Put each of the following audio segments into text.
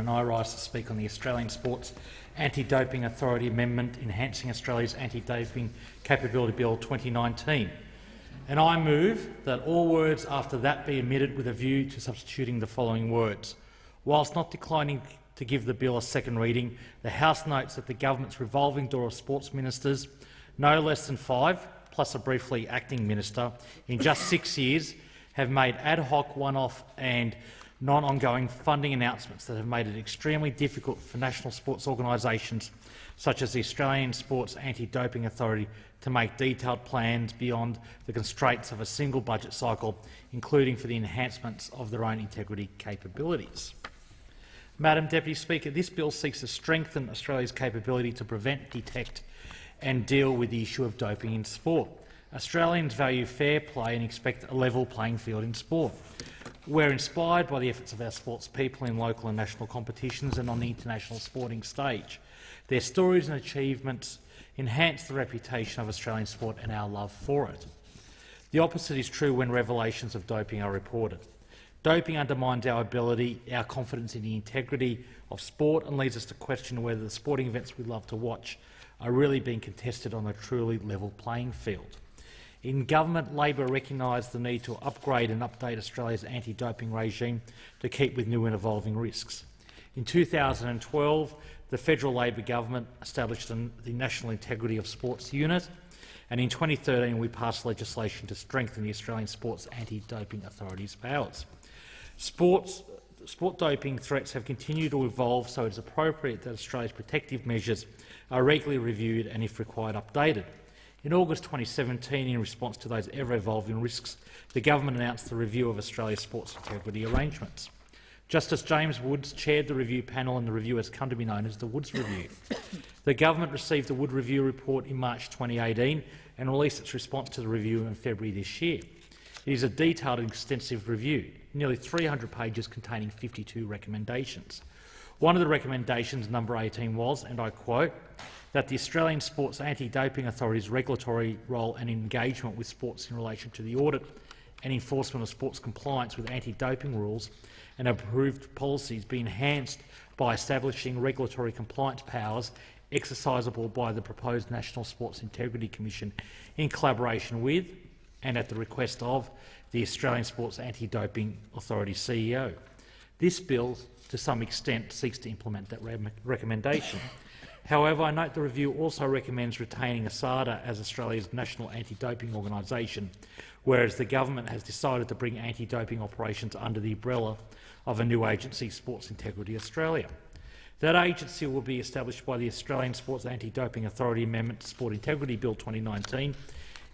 and I rise to speak on the Australian Sports Anti-Doping Authority Amendment enhancing Australia's Anti-Doping Capability Bill 2019. And I move that all words after that be omitted with a view to substituting the following words. Whilst not declining to give the bill a second reading, the House notes that the government's revolving door of sports ministers, no less than 5, plus a briefly acting minister, in just 6 years, have made ad hoc, one-off and non-ongoing funding announcements that have made it extremely difficult for national sports organisations such as the Australian Sports Anti-Doping Authority to make detailed plans beyond the constraints of a single budget cycle, including for the enhancements of their own integrity capabilities. Madam Deputy Speaker, this bill seeks to strengthen Australia's capability to prevent, detect and deal with the issue of doping in sport. Australians value fair play and expect a level playing field in sport. We're inspired by the efforts of our sports people in local and national competitions and on the international sporting stage. Their stories and achievements enhance the reputation of Australian sport and our love for it. The opposite is true when revelations of doping are reported. Doping undermines our ability, our confidence in the integrity of sport and leads us to question whether the sporting events we love to watch are really being contested on a truly level playing field. In government, Labor recognised the need to upgrade and update Australia's anti-doping regime to keep with new and evolving risks. In 2012, the federal Labor government established the National Integrity of Sports Unit, and in 2013 we passed legislation to strengthen the Australian Sports Anti-Doping Authority's powers. Sport doping threats have continued to evolve, so it is appropriate that Australia's protective measures are regularly reviewed and, if required, updated. In August 2017, in response to those ever-evolving risks, the government announced the review of Australia's sports integrity arrangements. Justice James Woods chaired the review panel, and the review has come to be known as the Woods Review. The government received the Wood Review report in March 2018 and released its response to the review in February this year. It is a detailed and extensive review, nearly 300 pages containing 52 recommendations. One of the recommendations, number 18, was, and I quote, that the Australian Sports Anti-Doping Authority's regulatory role and engagement with sports in relation to the audit and enforcement of sports compliance with anti-doping rules and approved policies be enhanced by establishing regulatory compliance powers exercisable by the proposed National Sports Integrity Commission in collaboration with and at the request of the Australian Sports Anti-Doping Authority CEO. This bill, to some extent, seeks to implement that recommendation. However, I note the review also recommends retaining ASADA as Australia's national anti-doping organisation, whereas the government has decided to bring anti-doping operations under the umbrella of a new agency, Sports Integrity Australia. That agency will be established by the Australian Sports Anti-Doping Authority Amendment to Sport Integrity Bill 2019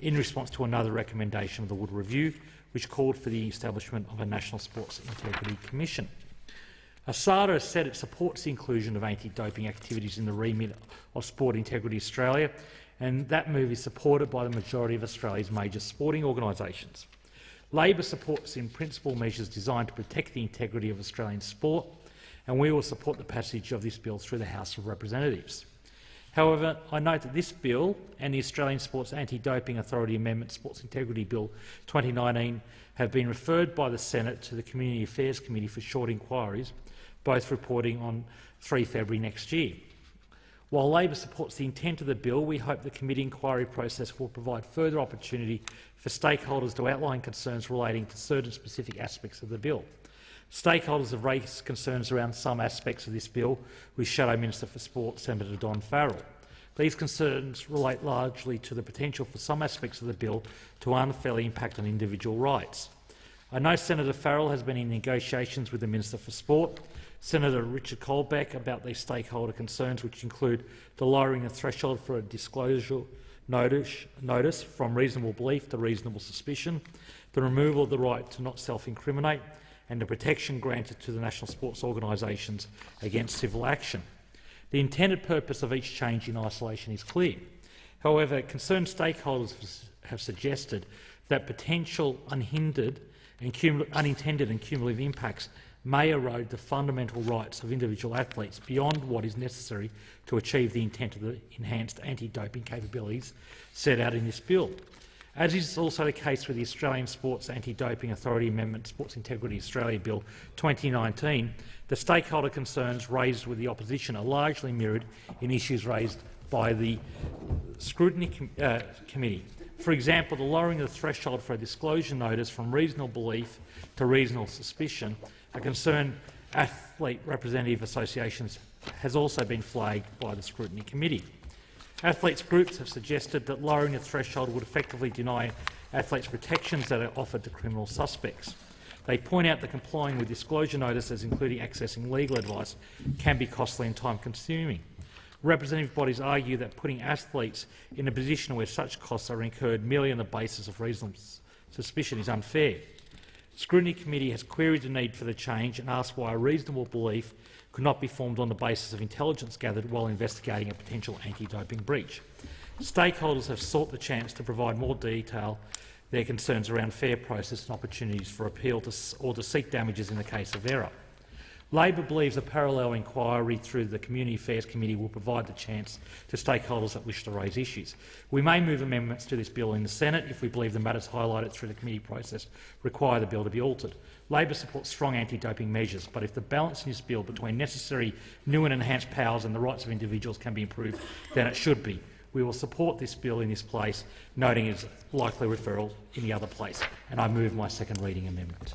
in response to another recommendation of the Wood Review, which called for the establishment of a National Sports Integrity Commission. ASADA has said it supports the inclusion of anti-doping activities in the remit of Sport Integrity Australia, and that move is supported by the majority of Australia's major sporting organisations. Labor supports in principle measures designed to protect the integrity of Australian sport, and we will support the passage of this bill through the House of Representatives. However, I note that this bill and the Australian Sports Anti-Doping Authority Amendment Sports Integrity Bill 2019 have been referred by the Senate to the Community Affairs Committee for short inquiries, both reporting on 3 February next year. While Labor supports the intent of the bill, we hope the committee inquiry process will provide further opportunity for stakeholders to outline concerns relating to certain specific aspects of the bill. Stakeholders have raised concerns around some aspects of this bill with Shadow Minister for Sport, Senator Don Farrell. These concerns relate largely to the potential for some aspects of the bill to unfairly impact on individual rights. I know Senator Farrell has been in negotiations with the Minister for Sport, Senator Richard Colbeck, about these stakeholder concerns, which include the lowering of threshold for a disclosure notice from reasonable belief to reasonable suspicion, the removal of the right to not self-incriminate, and the protection granted to the national sports organisations against civil action. The intended purpose of each change in isolation is clear. However, concerned stakeholders have suggested that potential unintended and cumulative impacts may erode the fundamental rights of individual athletes beyond what is necessary to achieve the intent of the enhanced anti-doping capabilities set out in this bill. As is also the case with the Australian Sports Anti-Doping Authority Amendment Sports Integrity Australia Bill 2019, the stakeholder concerns raised with the opposition are largely mirrored in issues raised by the Scrutiny Committee. For example, the lowering of the threshold for a disclosure notice from reasonable belief to reasonable suspicion, a concern athlete representative associations has also been flagged by the Scrutiny Committee. Athletes' groups have suggested that lowering the threshold would effectively deny athletes protections that are offered to criminal suspects. They point out that complying with disclosure notices, including accessing legal advice, can be costly and time-consuming. Representative bodies argue that putting athletes in a position where such costs are incurred merely on the basis of reasonable suspicion is unfair. The Scrutiny Committee has queried the need for the change and asked why a reasonable belief could not be formed on the basis of intelligence gathered while investigating a potential anti-doping breach. Stakeholders have sought the chance to provide more detail their concerns around fair process and opportunities for appeal or to seek damages in the case of error. Labor believes a parallel inquiry through the Community Affairs Committee will provide the chance to stakeholders that wish to raise issues. We may move amendments to this bill in the Senate if we believe the matters highlighted through the committee process require the bill to be altered. Labor supports strong anti-doping measures, but if the balance in this bill between necessary new and enhanced powers and the rights of individuals can be improved, then it should be. We will support this bill in this place, noting its likely referral in the other place, and I move my second reading amendment.